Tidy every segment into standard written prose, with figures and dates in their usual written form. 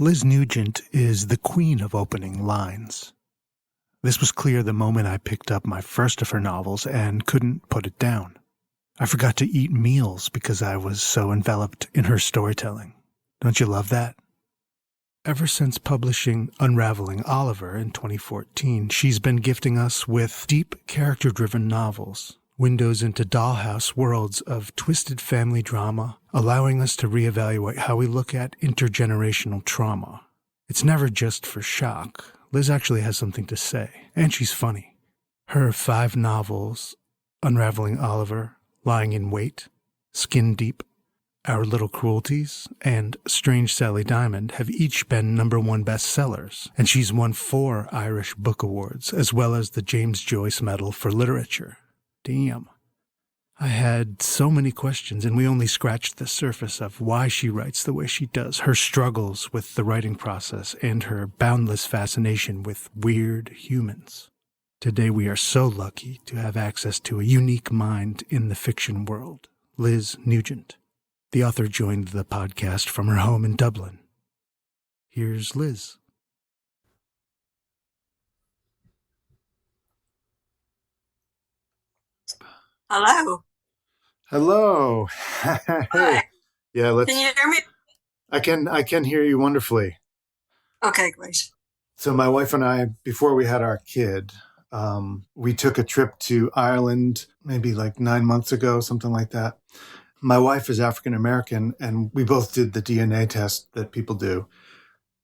Liz Nugent is the queen of opening lines. This was clear the moment I picked up my first of her novels and couldn't put it down. I forgot to eat meals because I was so enveloped in her storytelling. Don't you love that? Ever since publishing Unravelling Oliver in 2014, she's been gifting us with deep, character-driven novels, windows into dollhouse worlds of twisted family drama, allowing us to reevaluate how we look at intergenerational trauma. It's never just for shock. Liz actually has something to say, and she's funny. Her 5 novels, Unravelling Oliver, Lying in Wait, Skin Deep, Our Little Cruelties, and Strange Sally Diamond have each been #1 bestsellers, and she's won 4 Irish Book Awards, as well as the James Joyce Medal for Literature. Damn. I had so many questions, and we only scratched the surface of why she writes the way she does, her struggles with the writing process, and her boundless fascination with weird humans. Today we are so lucky to have access to a unique mind in the fiction world, Liz Nugent. The author joined the podcast from her home in Dublin. Here's Liz. Hello. Hello. Hi. Yeah, Can you hear me? I can hear you wonderfully. Okay, great. So my wife and I, before we had our kid, we took a trip to Ireland maybe like 9 months ago, something like that. My wife is African American, and we both did the DNA test that people do,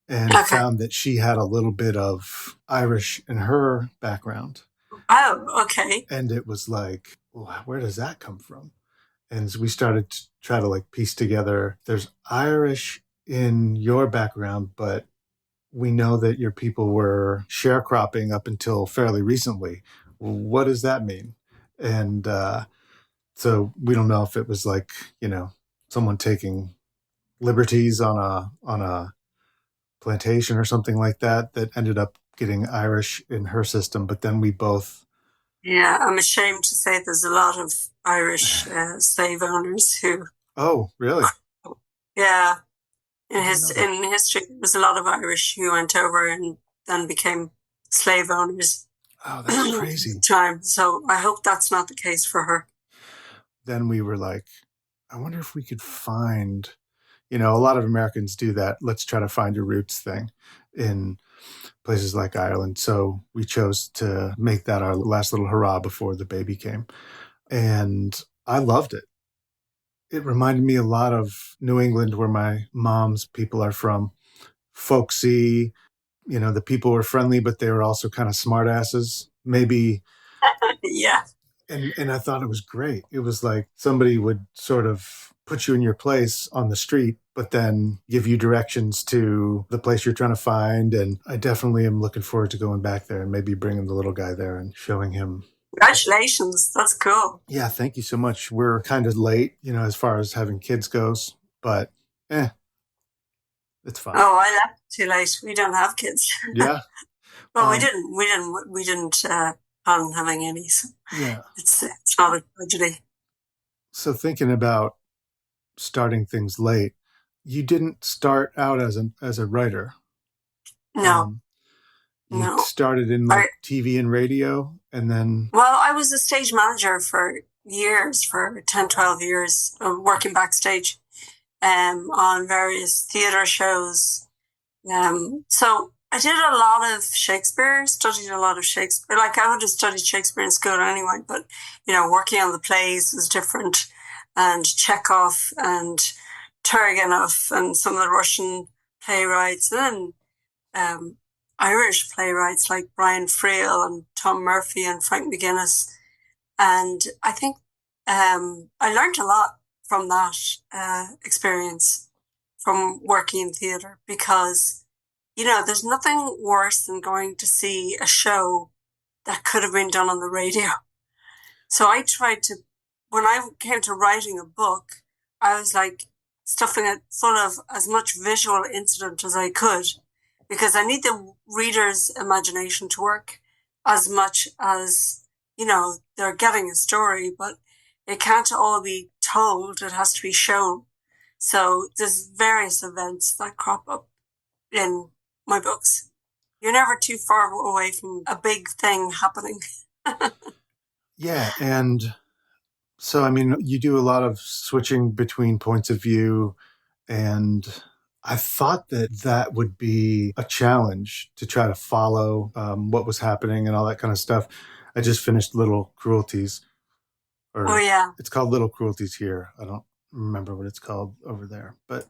and found that she had a little bit of Irish in her background. Oh, okay. And it was like, well, where does that come from? And so we started to try to like piece together, there's Irish in your background, but we know that your people were sharecropping up until fairly recently. What does that mean? And so we don't know if it was like, someone taking liberties on a plantation or something like that ended up getting Irish in her system. But then we both... Yeah, I'm ashamed to say there's a lot of Irish slave owners who... Oh, really? Yeah. In history, there's a lot of Irish who went over and then became slave owners. Oh, that's crazy. So I hope that's not the case for her. Then we were like, I wonder if we could find, a lot of Americans do that. Let's try to find your roots thing in places like Ireland. So we chose to make that our last little hurrah before the baby came. And I loved it. It reminded me a lot of New England, where my mom's people are from. Folksy, the people were friendly, but they were also kind of smart asses. Maybe. Yeah. And I thought it was great. It was like somebody would sort of put you in your place on the street, but then give you directions to the place you're trying to find. And I definitely am looking forward to going back there and maybe bringing the little guy there and showing him. Congratulations. That's cool. Yeah, thank you so much. We're kind of late, as far as having kids goes, but it's fine. Oh, I left too late. We don't have kids. Yeah. Well, we didn't plan on having any. So yeah. It's not a tragedy. So thinking about starting things late, you didn't start out as a writer. No. You started in TV and radio, and then... Well, I was a stage manager for years, for 10, 12 years, working backstage on various theatre shows. So I did a lot of Shakespeare, studied a lot of Shakespeare. Like, I would have studied Shakespeare in school anyway, but, working on the plays was different. And Chekhov and Turgenev and some of the Russian playwrights, and then Irish playwrights like Brian Friel and Tom Murphy and Frank McGuinness. And I think I learned a lot from that experience, from working in theatre, because, there's nothing worse than going to see a show that could have been done on the radio. So I tried to, when I came to writing a book, I was like stuffing it full of as much visual incident as I could, because I need the reader's imagination to work as much as, they're getting a story, but it can't all be told. It has to be shown. So there's various events that crop up in my books. You're never too far away from a big thing happening. Yeah, and so I mean, you do a lot of switching between points of view, and I thought that that would be a challenge to try to follow what was happening and all that kind of stuff. I just finished Little Cruelties, Oh or yeah, it's called Little Cruelties here. I don't remember what it's called over there, but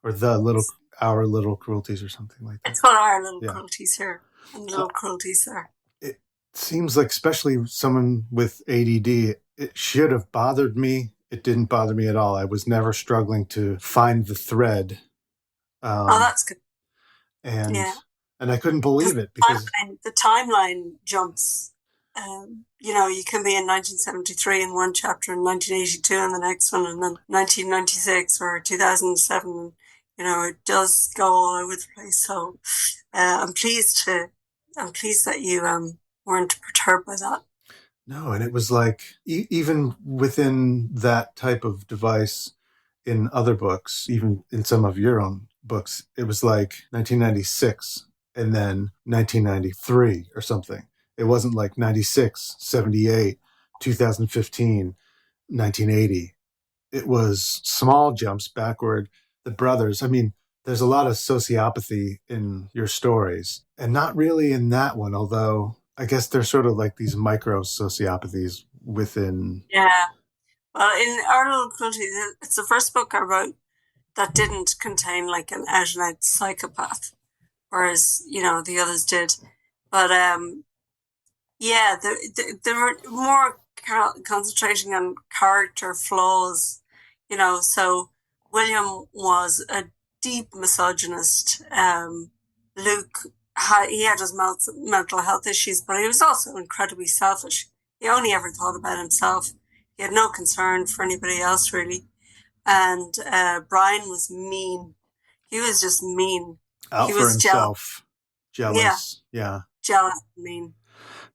or the little Our Little Cruelties or something like that. it's called Our Little Yeah. Cruelties here and Uh, Little Cruelties there. it seems like, especially someone with ADD, it should have bothered me. It didn't bother me at all. I was never struggling to find the thread. Oh, Um, that's good. and Yeah, and I couldn't believe because it because the timeline jumps. You know, you can be in 1973 in one chapter and 1982 in the next one, and then 1996 or 2007. You know, it does go all over the place. So I'm pleased that you weren't perturbed by that. no, and it was like even within that type of device in other books, even in some of your own books, it was like 1996 and then 1993 or something. It wasn't like 96, 78, 2015, 1980. It was small jumps backward. The brothers, I mean, there's a lot of sociopathy in your stories, and not really in that one, although I guess they're sort of like these micro sociopathies within. Yeah. Well, in Arnold Quilty, it's the first book I wrote that didn't contain like an out and out psychopath, whereas you know the others did. But yeah, they were more concentrating on character flaws, you know. So William was a deep misogynist. Luke he had his mental health issues, but he was also incredibly selfish. He only ever thought about himself. He had no concern for anybody else really. And Brian was mean. He was just mean. Out He for was jealous. himself, Yeah, jealous. Yeah. jealous and mean.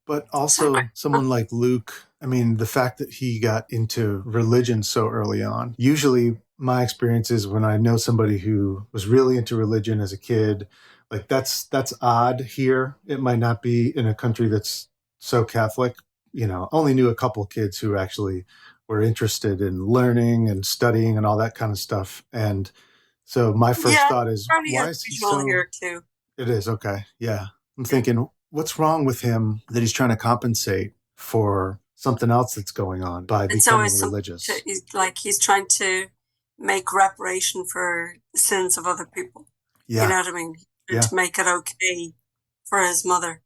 But So also someone like Luke, I mean, the fact that he got into religion so early on. Usually my experience is when I know somebody who was really into religion as a kid, like that's odd here. It might not be in a country that's so Catholic. You know, only knew a couple kids who actually were interested in learning and studying and all that kind of stuff. And so my first yeah, thought is, probably why is he unusual so. here too. It is, okay. Yeah. I'm Yeah. thinking, what's wrong with him that he's trying to compensate for something else that's going on by It's becoming always something religious? like he's trying to make reparation for the sins of other people. You Yeah. know what I mean? Yeah. To make it okay for his mother.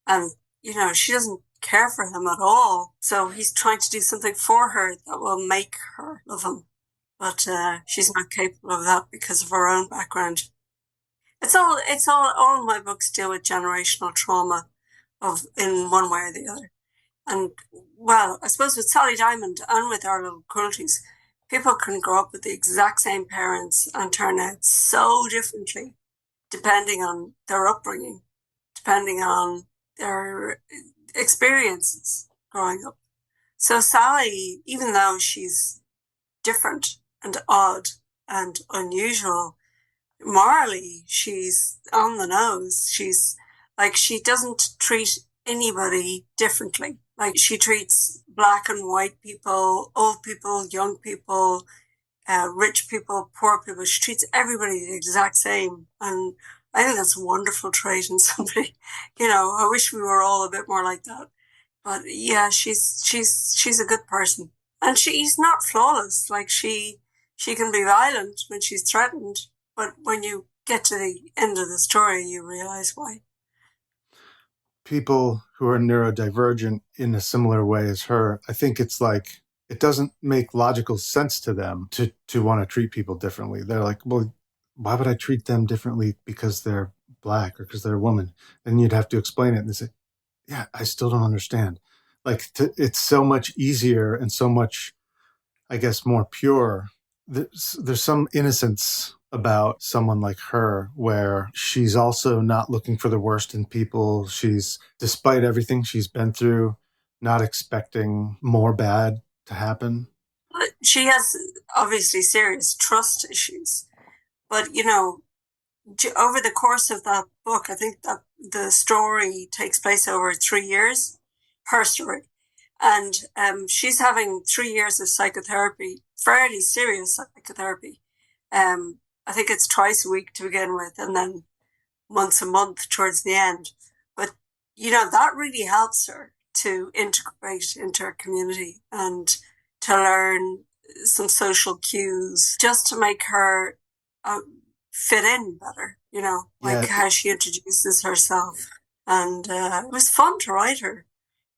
And, you know, she doesn't care for him at all. So he's trying to do something for her that will make her love him. But she's not capable of that because of her own background. All of my books deal with generational trauma of in one way or the other. And well, I suppose with Sally Diamond and with Our Little Cruelties, people can grow up with the exact same parents and turn out so differently depending on their upbringing, depending on their experiences growing up. So Sally, even though she's different and odd and unusual, morally she's on the nose. She's like she doesn't treat anybody differently. Like she treats black and white people, old people, young people, rich people, poor people. She treats everybody the exact same, and I think that's a wonderful trait in somebody. You know, I wish we were all a bit more like that. But yeah, she's a good person, and she's not flawless. Like she can be violent when she's threatened, but when you get to the end of the story, you realize why. People who are neurodivergent in a similar way as her, I think it's like it doesn't make logical sense to them to want to treat people differently. They're like, well, why would I treat them differently because they're black or because they're a woman? And you'd have to explain it and they say, yeah, I still don't understand. Like it's so much easier and so much, I guess, more pure. There's some innocence about someone like her where she's also not looking for the worst in people. She's, despite everything she's been through, not expecting more bad to happen. But she has obviously serious trust issues, but you know, over the course of that book, I think that the story takes place over 3 years, her story. And she's having 3 years of psychotherapy, fairly serious psychotherapy. I think it's twice a week to begin with, and then once a month towards the end. But, that really helps her to integrate into her community and to learn some social cues just to make her fit in better, like how she introduces herself. And it was fun to write her.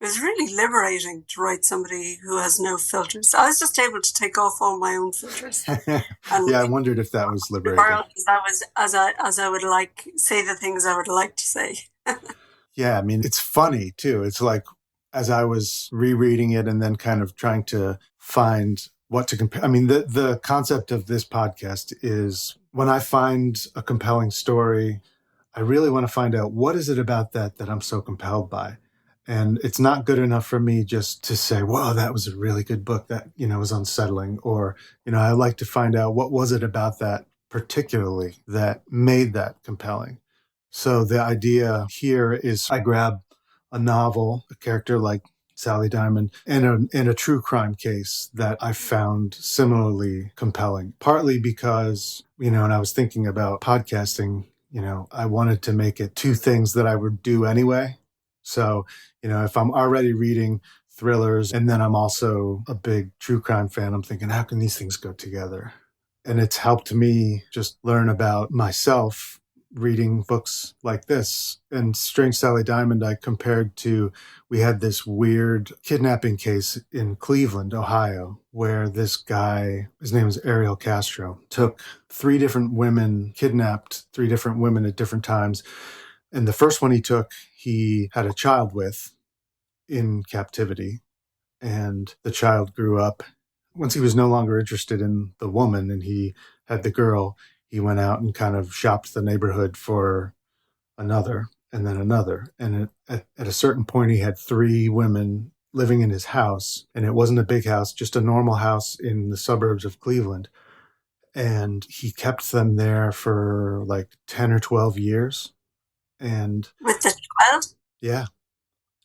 It was really liberating to write somebody who has no filters. I was just able to take off all my own filters. And I wondered if that was liberating. As I would say the things I would like to say. Yeah, I mean, it's funny too. It's like, as I was rereading it and then kind of trying to find what to compare. I mean, the concept of this podcast is when I find a compelling story, I really want to find out what is it about that I'm so compelled by. And it's not good enough for me just to say, wow, that was a really good book that, was unsettling. Or, I like to find out what was it about that particularly that made that compelling. So the idea here is I grab a novel, a character like Sally Diamond, and a true crime case that I found similarly compelling, partly because, and I was thinking about podcasting, I wanted to make it two things that I would do anyway. So, if I'm already reading thrillers and then I'm also a big true crime fan, I'm thinking, how can these things go together? And it's helped me just learn about myself reading books like this. And Strange Sally Diamond, I compared to, we had this weird kidnapping case in Cleveland, Ohio, where this guy, his name is Ariel Castro, took 3 different women, kidnapped 3 different women at different times. And the first one he took, he had a child with in captivity. And the child grew up. Once he was no longer interested in the woman and he had the girl, he went out and kind of shopped the neighborhood for another and then another. And at a certain point, he had 3 women living in his house. And it wasn't a big house, just a normal house in the suburbs of Cleveland. And he kept them there for like 10 or 12 years. And with the child? Yeah.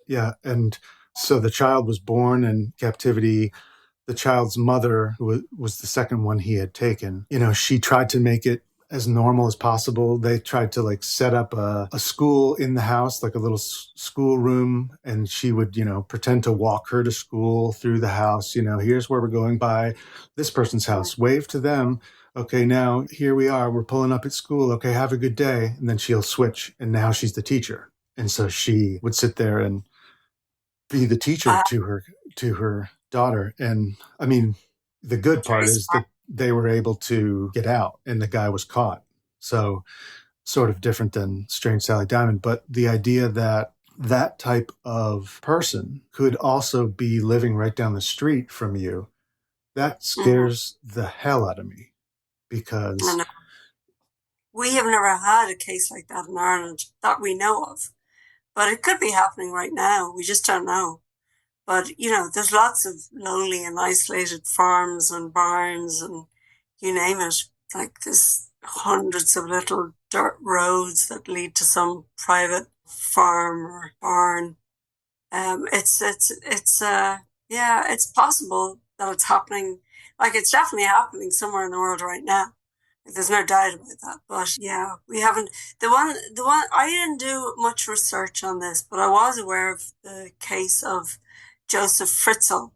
Yeah. And so the child was born in captivity. The child's mother, who was the second one he had taken, she tried to make it as normal as possible. They tried to like set up a school in the house, like a little school room. And she would, pretend to walk her to school through the house. Here's where we're going by this person's house. Wave to them. Okay, now here we are. We're pulling up at school. Okay, have a good day. And then she'll switch. And now she's the teacher. And so she would sit there and be the teacher to her daughter. And I mean, the good part is that they were able to get out and the guy was caught. So sort of different than Strange Sally Diamond. But the idea that that type of person could also be living right down the street from you, that scares the hell out of me, because we have never had a case like that in Ireland that we know of. But it could be happening right now. We just don't know. But, there's lots of lonely and isolated farms and barns and you name it. Like there's hundreds of little dirt roads that lead to some private farm or barn. It's possible that it's happening. Like it's definitely happening somewhere in the world right now. There's no doubt about that. But yeah, we haven't. The one, I didn't do much research on this, but I was aware of the case of Joseph Fritzl,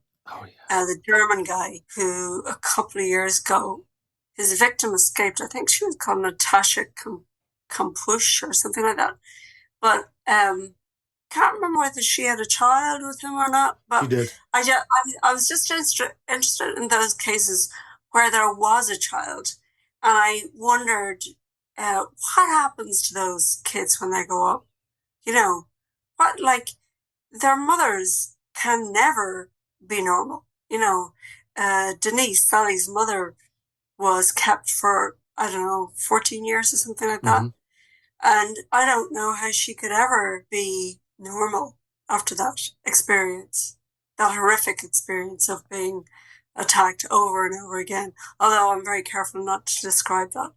the German guy who a couple of years ago, his victim escaped. I think she was called Natasha Kampusch or something like that. But can't remember whether she had a child with him or not. But she did. I was just interested in those cases where there was a child. And I wondered, what happens to those kids when they grow up? Their mothers can never be normal. Denise, Sally's mother, was kept for, 14 years or something like that. And I don't know how she could ever be normal after that experience, that horrific experience of being attacked over and over again. Although I'm very careful not to describe that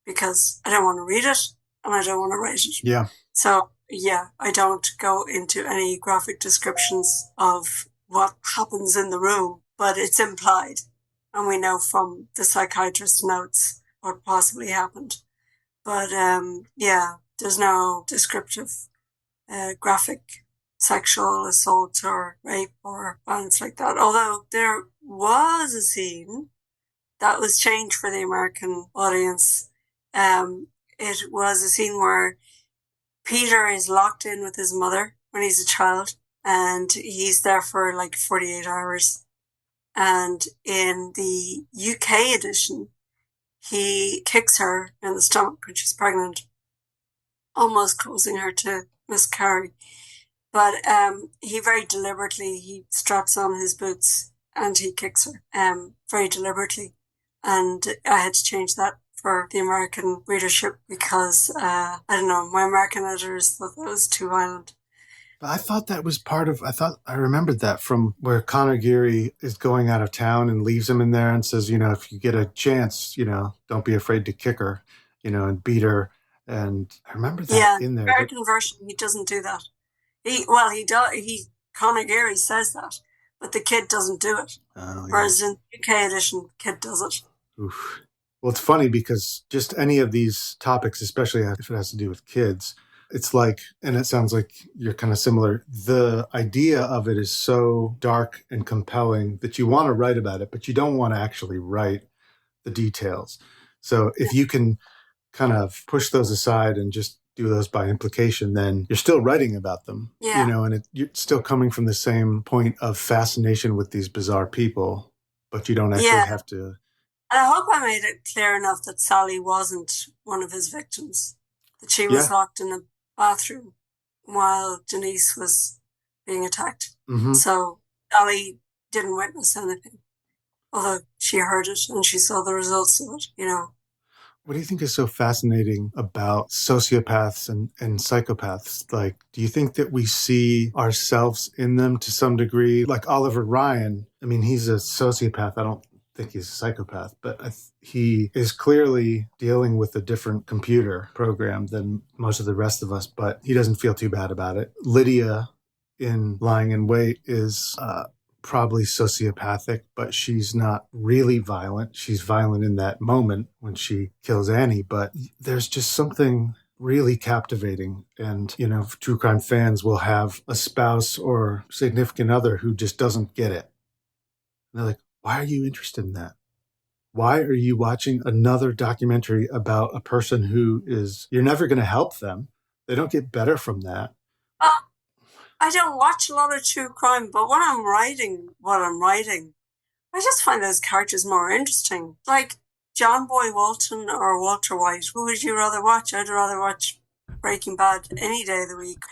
because I don't want to read it and I don't want to write it. Yeah. So, yeah, I don't go into any graphic descriptions of what happens in the room, but it's implied. And we know from the psychiatrist's notes what possibly happened. But, yeah, there's no descriptive, graphic sexual assault or rape or violence like that. Although there was a scene that was changed for the American audience. It was a scene where Peter is locked in with his mother when he's a child, and he's there for like 48 hours. And in the UK edition, he kicks her in the stomach when she's pregnant, almost causing her to miscarry. But he very deliberately, he straps on his boots and he kicks her very deliberately. And I had to change that for the American readership because, I don't know, my American editors thought that was too violent. I thought that was I remembered that from where Conor Geary is going out of town and leaves him in there and says, if you get a chance, don't be afraid to kick her, and beat her. And I remember that in there. Yeah, American version, he doesn't do that. Conor Geary says that, but the kid doesn't do it. Oh, yeah. Whereas in the UK edition, the kid does it. Oof. Well, it's funny because just any of these topics, especially if it has to do with kids, it's like, and it sounds like you're kind of similar, the idea of it is so dark and compelling that you want to write about it, but you don't want to actually write the details. So if you can kind of push those aside and just do those by implication, then you're still writing about them, and you're still coming from the same point of fascination with these bizarre people, but you don't actually have to. And I hope I made it clear enough that Sally wasn't one of his victims, that she was locked in a bathroom while Denise was being attacked. Mm-hmm. So Sally didn't witness anything, although she heard it and she saw the results of it, What do you think is so fascinating about sociopaths and psychopaths? Like, do you think that we see ourselves in them to some degree? Like Oliver Ryan, I mean, he's a sociopath. I don't think he's a psychopath, but he is clearly dealing with a different computer program than most of the rest of us, but he doesn't feel too bad about it. Lydia in Lying in Wait is probably sociopathic, but she's not really violent. She's violent in that moment when she kills Annie, but there's just something really captivating. And, true crime fans will have a spouse or significant other who just doesn't get it. And they're like, why are you interested in that? Why are you watching another documentary about a person who you're never going to help them? They don't get better from that. I don't watch a lot of true crime, but when I'm writing I just find those characters more interesting. Like John Boy Walton or Walter White. Who would you rather watch? I'd rather watch Breaking Bad any day of the week.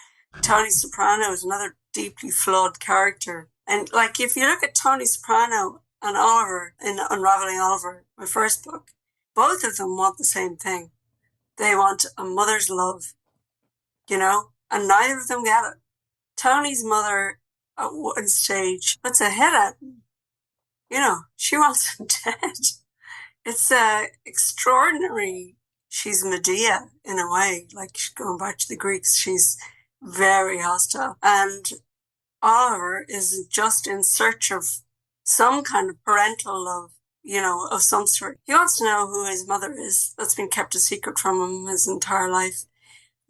Tony Soprano is another deeply flawed character. And like, if you look at Tony Soprano and Oliver in Unravelling Oliver, my first book, both of them want the same thing. They want a mother's love, and neither of them get it. Tony's mother at one stage puts a hit at him. She wants him dead. It's extraordinary. She's Medea in a way, like going back to the Greeks, she's very hostile. And Oliver is just in search of some kind of parental love, of some sort. He wants to know who his mother is. That's been kept a secret from him his entire life.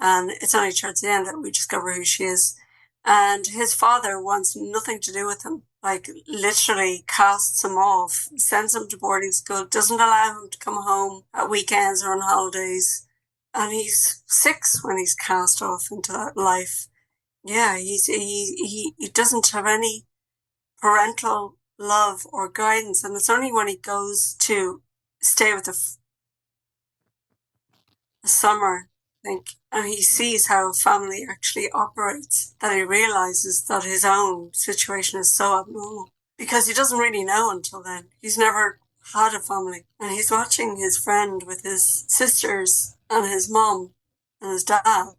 And it's only towards the end that we discover who she is. And his father wants nothing to do with him, like literally casts him off, sends him to boarding school, doesn't allow him to come home at weekends or on holidays. And he's 6 when he's cast off into that life. Yeah, he doesn't have any parental love or guidance. And it's only when he goes to stay with the summer, I think, and he sees how a family actually operates, that he realizes that his own situation is so abnormal. Because he doesn't really know until then. He's never had a family. And he's watching his friend with his sisters and his mom and his dad.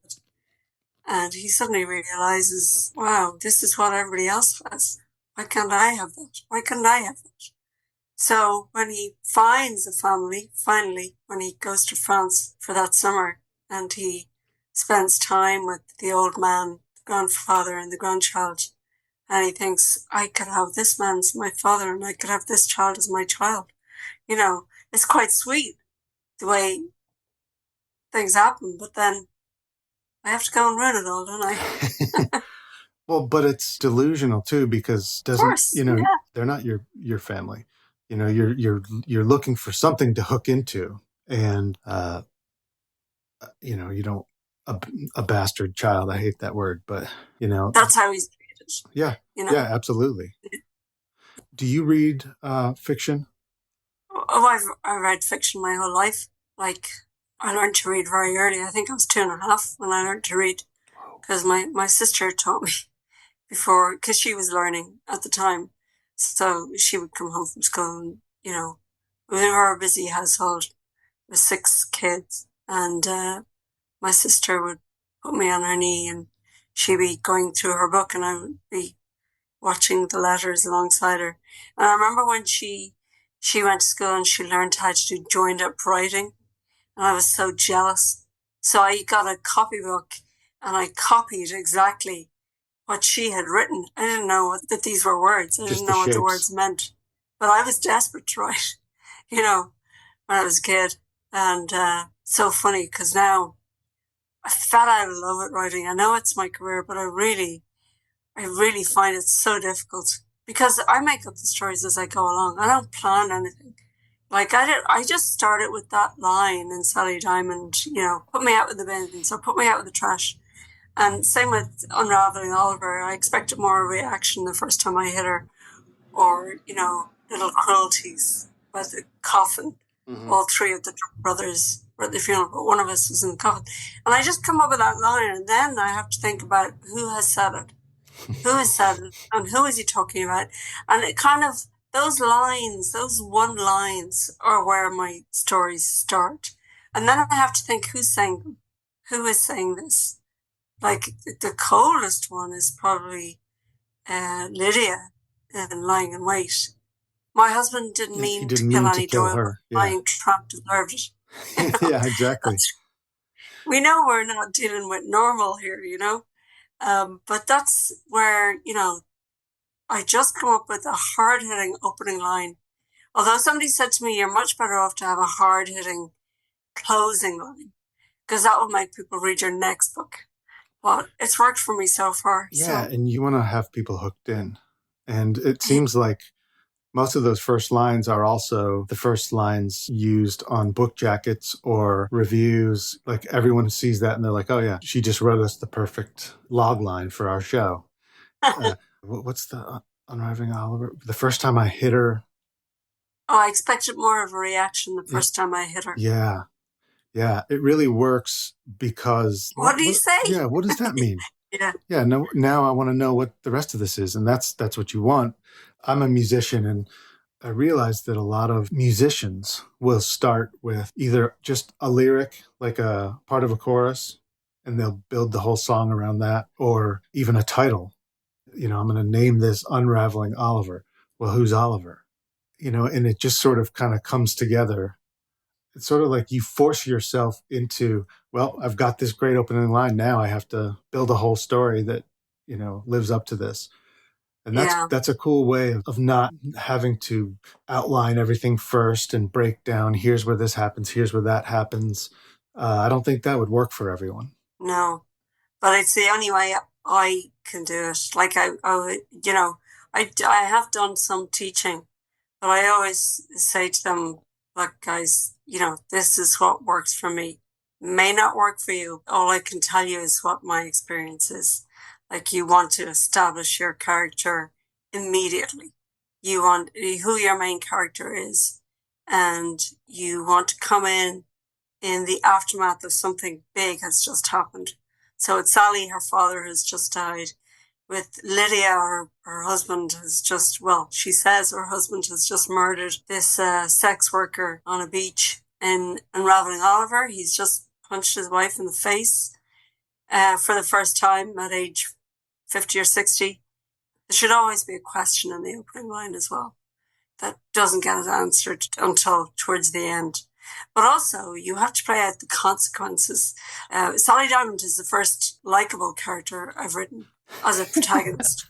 And he suddenly realizes, wow, this is what everybody else has. Why can't I have that? Why couldn't I have that? So when he finds a family, finally, when he goes to France for that summer and he spends time with the old man, the grandfather and the grandchild, and he thinks, I could have this man as my father and I could have this child as my child. You know, it's quite sweet the way things happen, but then I have to go and ruin it all, don't I? Well, but it's delusional too, because Of course, yeah. they're not your family. You're looking for something to hook into, and you don't a bastard child. I hate that word, but That's how he's treated, yeah, you know. yeah, absolutely. Do you read fiction? Oh, I read fiction my whole life. Like, I learned to read very early. I think I was 2.5 when I learned to read because my sister taught me before, because she was learning at the time. So she would come home from school and, we were a busy household with 6 kids. And my sister would put me on her knee and she'd be going through her book and I would be watching the letters alongside her. And I remember when she went to school and she learned how to do joined up writing. And I was so jealous. So I got a copybook and I copied exactly what she had written. I didn't know that these were words. I didn't know what the words meant. But I was desperate to write, when I was a kid. And so funny because now I fell out of love with writing. I know it's my career, but I really find it so difficult because I make up the stories as I go along. I don't plan anything. Like I just started with that line in Sally Diamond, put me out with the bins or put me out with the trash. And same with Unravelling Oliver. I expected more reaction the first time I hit her. Or, little Cruelties by the coffin. Mm-hmm. All 3 of the brothers were at the funeral, but one of us was in the coffin. And I just come up with that line, and then I have to think about who has said it. Who has said it, and who is he talking about? And it kind of, those lines, those one lines are where my stories start. And then I have to think who's saying them. Who is saying this? Like, the coldest one is probably Lydia in Lying in Wait. My husband didn't mean to kill Annie Doyle. Her. Yeah. Lying Trump deserved it. Yeah, exactly. We know we're not dealing with normal here, but that's where, I just come up with a hard-hitting opening line. Although somebody said to me, you're much better off to have a hard-hitting closing line, because that will make people read your next book. But it's worked for me so far. Yeah, so. And you want to have people hooked in. And it seems like most of those first lines are also the first lines used on book jackets or reviews. Like everyone sees that and they're like, oh yeah, she just wrote us the perfect log line for our show. What's the Unravelling Oliver? The first time I hit her. Oh, I expected more of a reaction the first time I hit her. Yeah. Yeah, it really works because... What do you say? Yeah, what does that mean? Yeah. Yeah, no, now I want to know what the rest of this is, and that's what you want. I'm a musician, and I realized that a lot of musicians will start with either just a lyric, like a part of a chorus, and they'll build the whole song around that, or even a title. I'm going to name this Unravelling Oliver. Well, who's Oliver? And it just sort of kind of comes together. It's sort of like you force yourself into, well, I've got this great opening line. Now I have to build a whole story that, lives up to this. And that's a cool way of not having to outline everything first and break down, here's where this happens, here's where that happens. I don't think that would work for everyone. No, but it's the only way I can do it. Like I have done some teaching, but I always say to them, look, guys, this is what works for me. May not work for you. All I can tell you is what my experience is. Like, you want to establish your character immediately. You want who your main character is, and you want to come in the aftermath of something big has just happened. So with Sally, her father has just died. With Lydia, her husband has just, she says her husband has just murdered this sex worker on a beach. In Unravelling Oliver, he's just punched his wife in the face for the first time at age 50 or 60. There should always be a question in the opening line as well. that doesn't get answered until towards the end. But also, you have to play out the consequences. Sally Diamond is the first likable character I've written as a protagonist.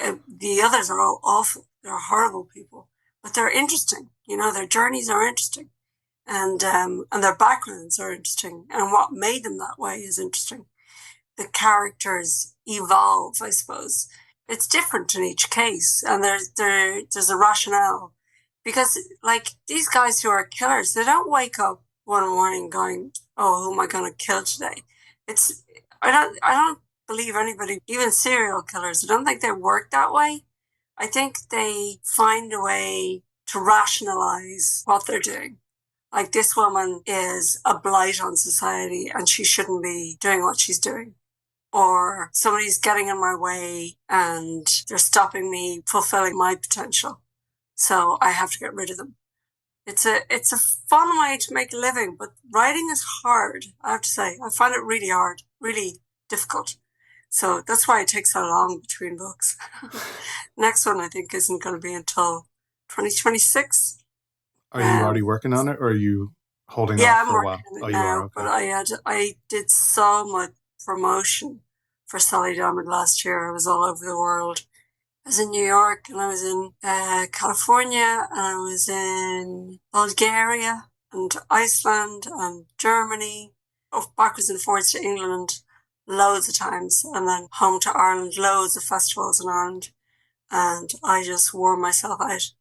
The others are all awful. They're horrible people, but they're interesting. Their journeys are interesting, and their backgrounds are interesting, and what made them that way is interesting. The characters evolve, I suppose. It's different in each case, and there's a rationale. Because, like, these guys who are killers, they don't wake up one morning going, "Oh, who am I going to kill today?" I don't believe anybody, even serial killers, I don't think they work that way. I think they find a way to rationalize what they're doing. Like, this woman is a blight on society and she shouldn't be doing what she's doing. Or somebody's getting in my way and they're stopping me fulfilling my potential. So I have to get rid of them. It's a fun way to make a living, but writing is hard, I have to say. I find it really hard, really difficult. So that's why it takes so long between books. Next one, I think, isn't going to be until 2026. Are you already working on it, or are you holding off for a while? Yeah, I'm working on it now, okay. But I did so much promotion for Sally Diamond last year. I was all over the world. I was in New York, and I was in California, and I was in Bulgaria, and Iceland, and Germany, backwards and forwards to England loads of times, and then home to Ireland, loads of festivals in Ireland, and I just wore myself out.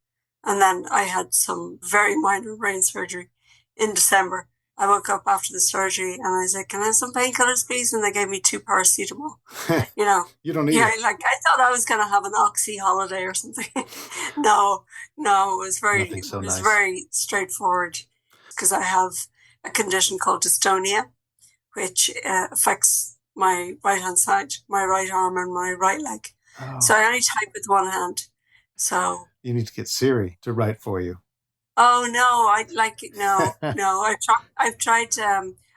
And then I had some very minor brain surgery in December. I woke up after the surgery and I was like, "Can I have some painkillers, please?" And they gave me 2 paracetamol. You don't need it. Like, I thought I was going to have an oxy holiday or something. No, it was very straightforward, because I have a condition called dystonia, which affects my right hand side, my right arm and my right leg. Oh. So I only type with one hand. So you need to get Siri to write for you. Oh no, I've tried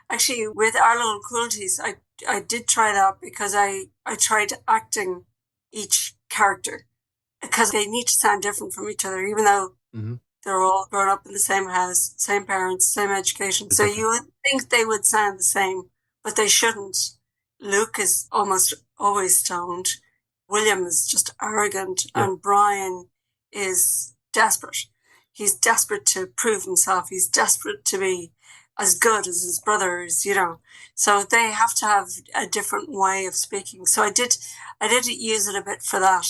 actually with our little Cruelties. I did try that because I tried acting each character, because they need to sound different from each other, even though they're all grown up in the same house, same parents, same education. So you would think they would sound the same, but they shouldn't. Luke is almost always stoned. William is just arrogant, and Brian is desperate. He's desperate to prove himself. He's desperate to be as good as his brothers, So they have to have a different way of speaking. So I did use it a bit for that.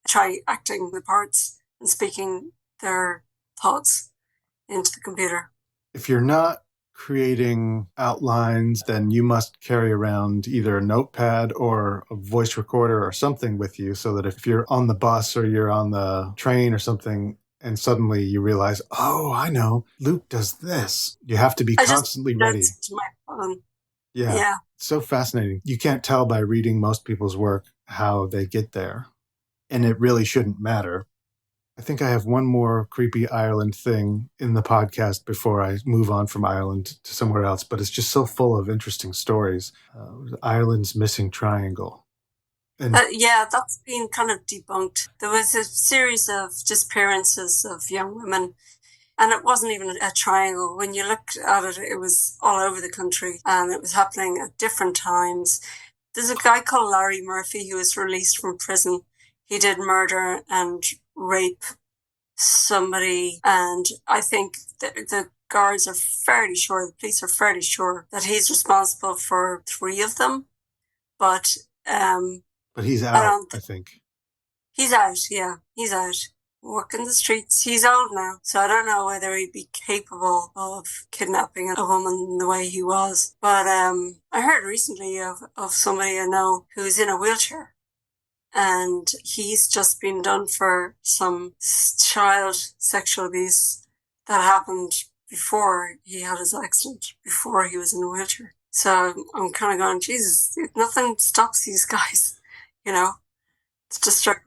Try acting the parts and speaking their thoughts into the computer. If you're not creating outlines, then you must carry around either a notepad or a voice recorder or something with you, so that if you're on the bus or you're on the train or something, and suddenly you realize, "Oh, I know, Luke does this." You have to be constantly ready. To my phone. Yeah. It's so fascinating. You can't tell by reading most people's work how they get there. And it really shouldn't matter. I think I have one more creepy Ireland thing in the podcast before I move on from Ireland to somewhere else, but it's just so full of interesting stories. Ireland's Missing Triangle. That's been kind of debunked. There was a series of disappearances of young women, and it wasn't even a triangle. When you looked at it, it was all over the country, and it was happening at different times. There's a guy called Larry Murphy who was released from prison. He did murder and rape somebody, and I think the guards are fairly sure, the police are fairly sure, that he's responsible for 3 of them. But he's out, I think. He's out, yeah. He's out. Working the streets. He's old now, so I don't know whether he'd be capable of kidnapping a woman the way he was. But I heard recently of somebody I know who's in a wheelchair, and he's just been done for some child sexual abuse that happened before he had his accident, before he was in a wheelchair. So I'm kind of going, Jesus, nothing stops these guys. It's disturbing.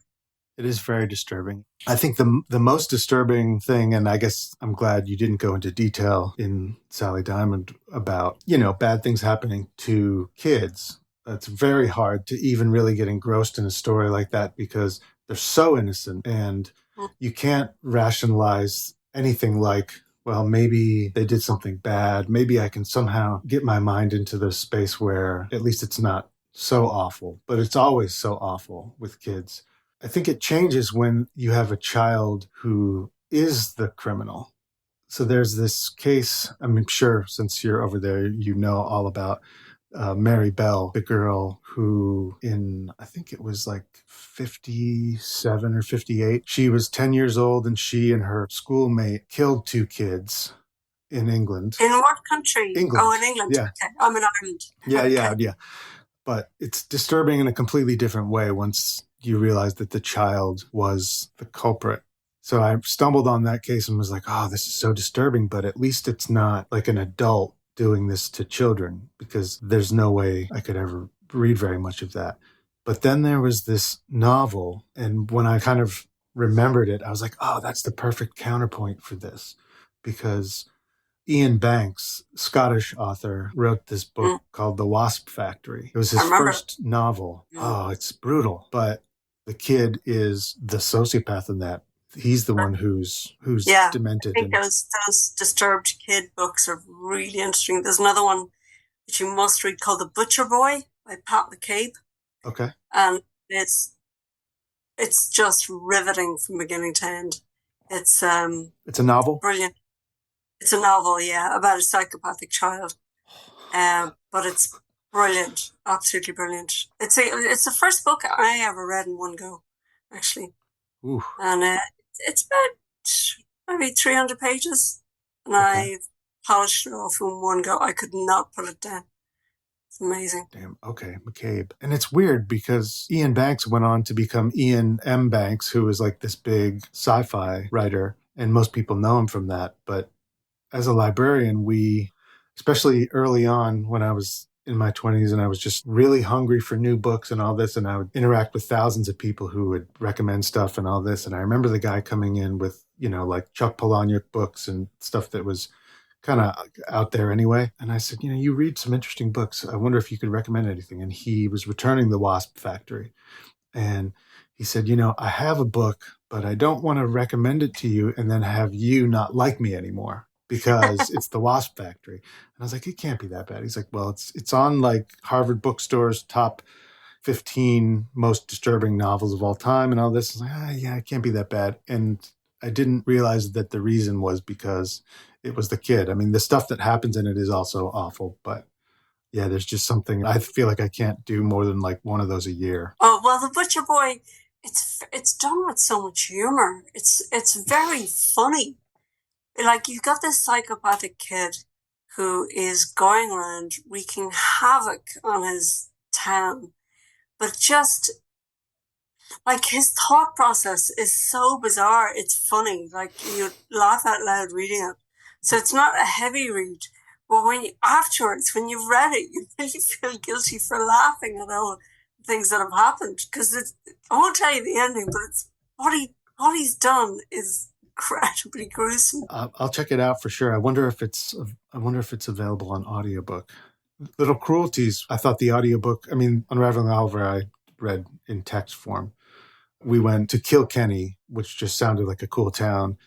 It is very disturbing. I think the most disturbing thing, and I guess I'm glad you didn't go into detail in Sally Diamond about, bad things happening to kids. It's very hard to even really get engrossed in a story like that because they're so innocent. And you can't rationalize anything like, well, maybe they did something bad. Maybe I can somehow get my mind into the space where at least it's not so awful, but it's always so awful with kids. I think it changes when you have a child who is the criminal. So there's this case, I'm sure since you're over there, you know all about Mary Bell, the girl who I think it was like 57 or 58, she was 10 years old and she and her schoolmate killed 2 kids in England. In what country? England. Oh, in England. Yeah. Okay. I'm in Ireland. Yeah. But it's disturbing in a completely different way once you realize that the child was the culprit. So I stumbled on that case and was like, oh, this is so disturbing, but at least it's not like an adult doing this to children, because there's no way I could ever read very much of that. But then there was this novel, and when I kind of remembered it, I was like, oh, that's the perfect counterpoint for this, because Ian Banks, Scottish author, wrote this book called The Wasp Factory. It was his first novel. Oh, it's brutal. But the kid is the sociopath in that. He's the one who's demented. I think those disturbed kid books are really interesting. There's another one that you must read called The Butcher Boy by Pat McCabe. Okay. And it's just riveting from beginning to end. It's a novel? Brilliant. It's a novel, about a psychopathic child. But it's brilliant, absolutely brilliant. It's the first book I ever read in one go, actually. Ooh. And it's about maybe 300 pages, and I polished it off in one go. I could not put it down. It's amazing. Damn. Okay, McCabe. And it's weird because Ian Banks went on to become Ian M. Banks, who was like this big sci-fi writer, and most people know him from that. But as a librarian, especially early on when I was in my 20s and I was just really hungry for new books and all this, and I would interact with thousands of people who would recommend stuff and all this. And I remember the guy coming in with, like Chuck Palahniuk books and stuff that was kind of out there anyway. And I said, you read some interesting books. I wonder if you could recommend anything. And he was returning The Wasp Factory. And he said, I have a book, but I don't want to recommend it to you and then have you not like me anymore, because it's The Wasp Factory. And I was like, it can't be that bad. He's like, well, it's on like Harvard Bookstore's top 15 most disturbing novels of all time and all this. I was like, yeah, it can't be that bad. And I didn't realize that the reason was because it was the kid. I mean, the stuff that happens in it is also awful, but yeah, there's just something, I feel like I can't do more than like one of those a year. Oh, well, The Butcher Boy, it's done with so much humor. It's very funny. Like, you've got this psychopathic kid who is going around wreaking havoc on his town, but just, like, his thought process is so bizarre, it's funny. Like, you laugh out loud reading it. So it's not a heavy read, but when you've read it, you really feel guilty for laughing at all the things that have happened, because I won't tell you the ending, but it's what he's done is incredibly gruesome. I'll check it out for sure. I wonder if it's available on audiobook. Little Cruelties, I thought the audiobook, Unravelling Oliver, I read in text form. We went to Kilkenny, which just sounded like a cool town.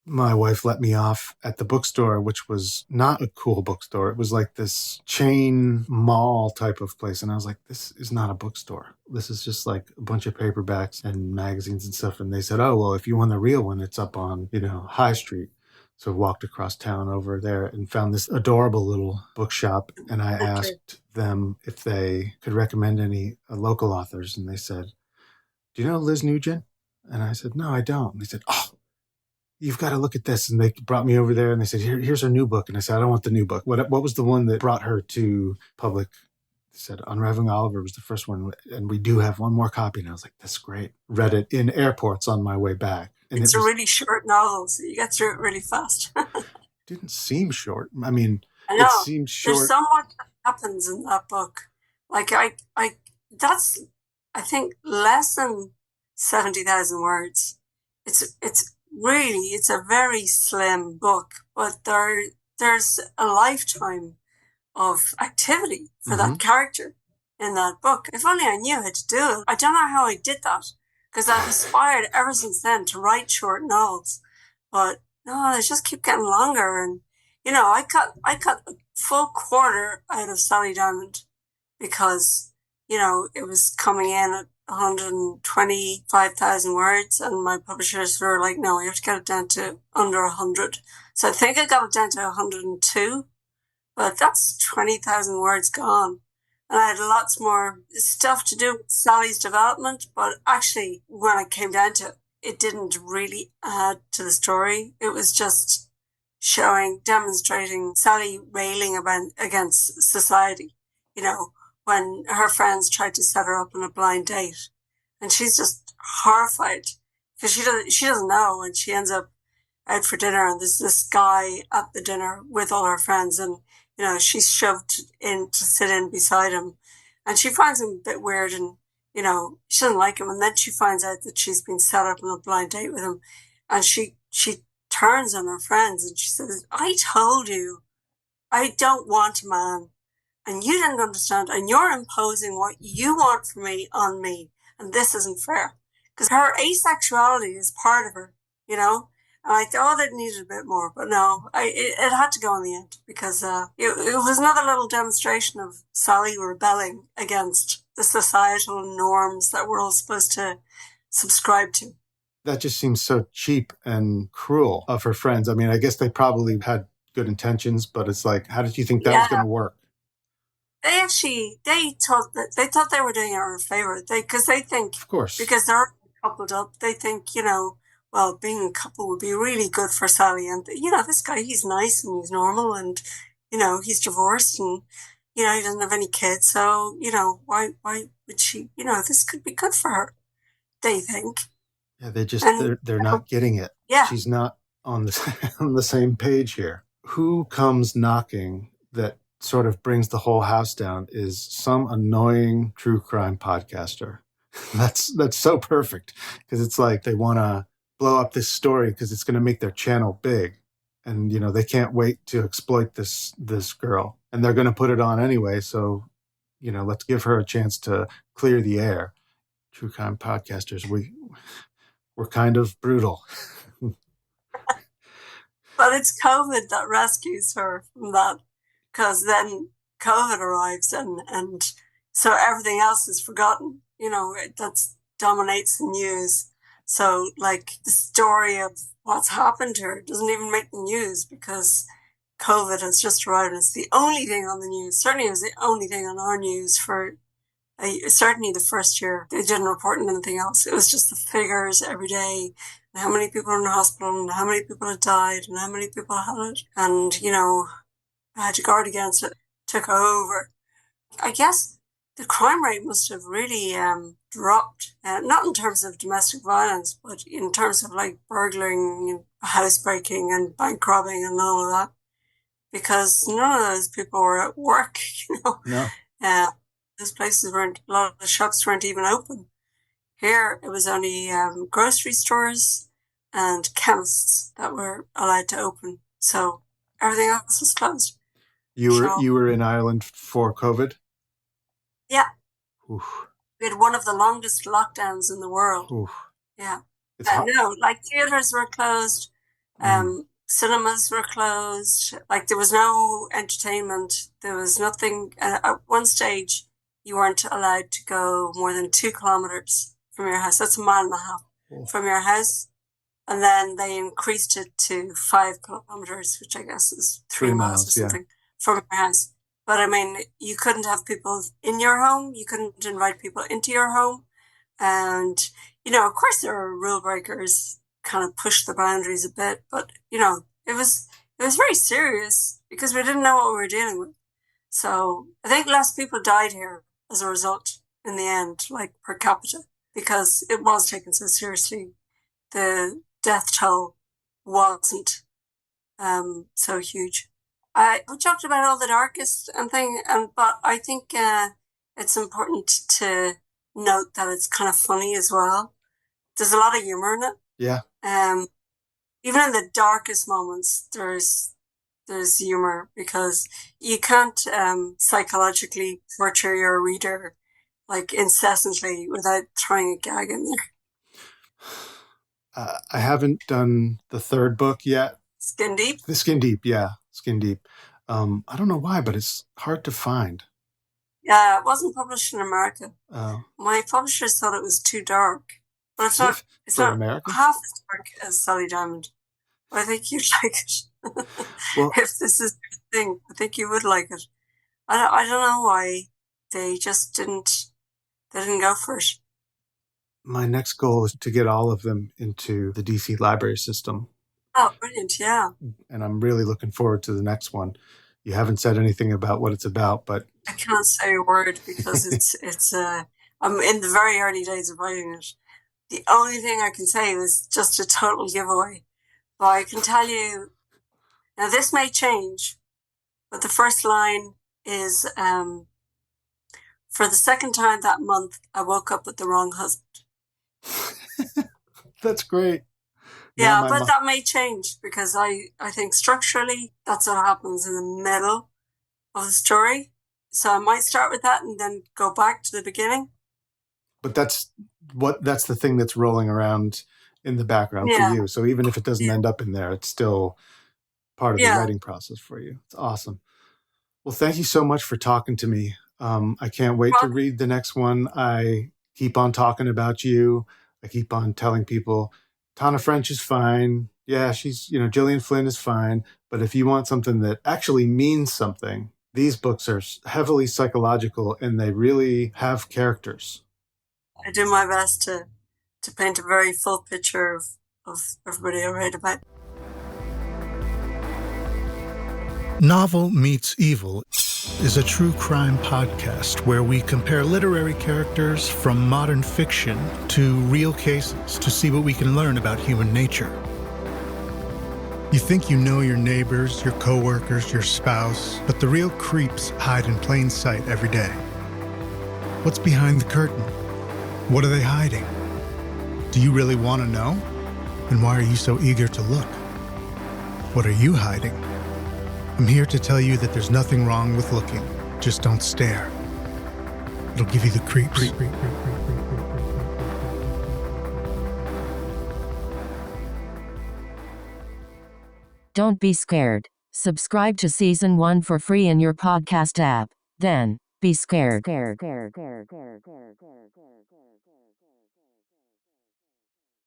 My wife let me off at the bookstore, which was not a cool bookstore. It was like this chain mall type of place. And I was like, this is not a bookstore. This is just like a bunch of paperbacks and magazines and stuff. And they said, oh, well, if you want the real one, it's up on, High Street. So I walked across town over there and found this adorable little bookshop. And I asked them if they could recommend any local authors. And they said, do you know Liz Nugent? And I said, no, I don't. And they said, oh, you've got to look at this. And they brought me over there and they said, here's her new book. And I said, I don't want the new book. What was the one that brought her to public? They said, Unravelling Oliver was the first one. And we do have one more copy. And I was like, that's great. Read it in airports on my way back. And it's a really short novel, so you get through it really fast. Didn't seem short. I know. It seemed short. There's so much that happens in that book. Like, that's, I think, less than 70,000 words. It's a very slim book, but there's a lifetime of activity for that character in that book. If only I knew how to do it. I don't know how I did that. because I've aspired ever since then to write short novels. But no, they just keep getting longer. And, I cut a full quarter out of Sally Diamond because, it was coming in at 125,000 words, and my publishers were like, no, you have to get it down to under 100. So I think I got it down to 102, but that's 20,000 words gone. And I had lots more stuff to do with Sally's development, but actually, when I came down to it, it didn't really add to the story. It was just demonstrating Sally railing against society, when her friends tried to set her up on a blind date. And she's just horrified because she doesn't know, and she ends up out for dinner, and there's this guy at the dinner with all her friends, and she's shoved in to sit in beside him, and she finds him a bit weird, and she doesn't like him, and then she finds out that she's been set up on a blind date with him, and she turns on her friends and she says, I told you I don't want a man, and you didn't understand, and you're imposing what you want from me on me, and this isn't fair. Because her asexuality is part of her, and I thought it needed a bit more, but no, it had to go in the end because it was another little demonstration of Sally rebelling against the societal norms that we're all supposed to subscribe to. That just seems so cheap and cruel of her friends. I mean, I guess they probably had good intentions, but it's like, how did you think that was going to work? They thought they were doing her a favor. Because they think, of course, because they're coupled up, they think, well, being a couple would be really good for Sally. And, this guy, he's nice and he's normal and, he's divorced and, he doesn't have any kids. So, why would she, this could be good for her, they think. Yeah, they're not getting it. Yeah. She's not on the same page here. Who comes knocking that sort of brings the whole house down is some annoying true crime podcaster. That's so perfect because it's like they want to blow up this story because it's going to make their channel big, and they can't wait to exploit this girl, and they're going to put it on anyway. So let's give her a chance to clear the air. True crime podcasters, we're kind of brutal. But it's COVID that rescues her from that, because then COVID arrives and so everything else is forgotten. That dominates the news. So, like, the story of what's happened to her doesn't even make the news because COVID has just arrived. It's the only thing on the news. Certainly, it was the only thing on our news for certainly the first year. They didn't report on anything else. It was just the figures every day, and how many people were in the hospital, and how many people had died, and how many people had it. And, I had to guard against it. Took over. I guess the crime rate must have really dropped, not in terms of domestic violence, but in terms of like burglaring, housebreaking and bank robbing and all of that, because none of those people were at work, No. Those places a lot of the shops weren't even open. Here, it was only grocery stores and chemists that were allowed to open. So everything else was closed. You were in Ireland for COVID? Yeah. Oof. We had one of the longest lockdowns in the world. Oof. Yeah. No, like theaters were closed, cinemas were closed, like there was no entertainment, there was nothing. At one stage, you weren't allowed to go more than 2 kilometers from your house. That's 1.5 miles from your house. And then they increased it to 5 kilometers, which I guess is 3 miles or something from your house. But I mean, you couldn't have people in your home. You couldn't invite people into your home. And, of course there were rule breakers, kind of pushed the boundaries a bit, but, it was very serious because we didn't know what we were dealing with. So I think less people died here as a result in the end, like per capita, because it was taken so seriously. The death toll wasn't so huge. I talked about all the darkest but I think it's important to note that it's kind of funny as well. There's a lot of humor in it. Yeah. Even in the darkest moments, there's humor because you can't psychologically torture your reader like incessantly without throwing a gag in there. I haven't done the third book yet. Skin Deep? The Skin Deep, yeah. Skin Deep. I don't know why, but it's hard to find. Yeah, it wasn't published in America. Oh. My publishers thought it was too dark. But it's not, it's For not America? half as dark as Sally Diamond. I think you'd like it. Well, if this is your thing, I think you would like it. I don't know why they just didn't go for it. my next goal is to get all of them into the DC library system. Oh, brilliant, yeah. And I'm really looking forward to the next one. You haven't said anything about what it's about, but I can't say a word because I'm in the very early days of writing it. The only thing I can say is just a total giveaway. But I can tell you, now this may change, but the first line is, for the second time that month, I woke up with the wrong husband. that's great. Yeah, but that may change because I think structurally that's what happens in the middle of the story. So I might start with that and then go back to the beginning. But that's the thing that's rolling around in the background for you. So even if it doesn't end up in there, it's still part of the writing process for you. It's awesome. Well, thank you so much for talking to me. I can't wait to read the next one. I keep on talking about you. I keep on telling people Tana French is fine. Yeah, she's, Gillian Flynn is fine. But if you want something that actually means something, these books are heavily psychological and they really have characters. I do my best to paint a very full picture of everybody I write about. Novel Meets Evil is a true crime podcast where we compare literary characters from modern fiction to real cases to see what we can learn about human nature. You think you know your neighbors, your coworkers, your spouse, but the real creeps hide in plain sight every day. What's behind the curtain? What are they hiding? Do you really want to know? And why are you so eager to look? What are you hiding? I'm here to tell you that there's nothing wrong with looking. Just don't stare. It'll give you the creeps. Don't be scared. Subscribe to Season 1 for free in your podcast app. Then, be scared.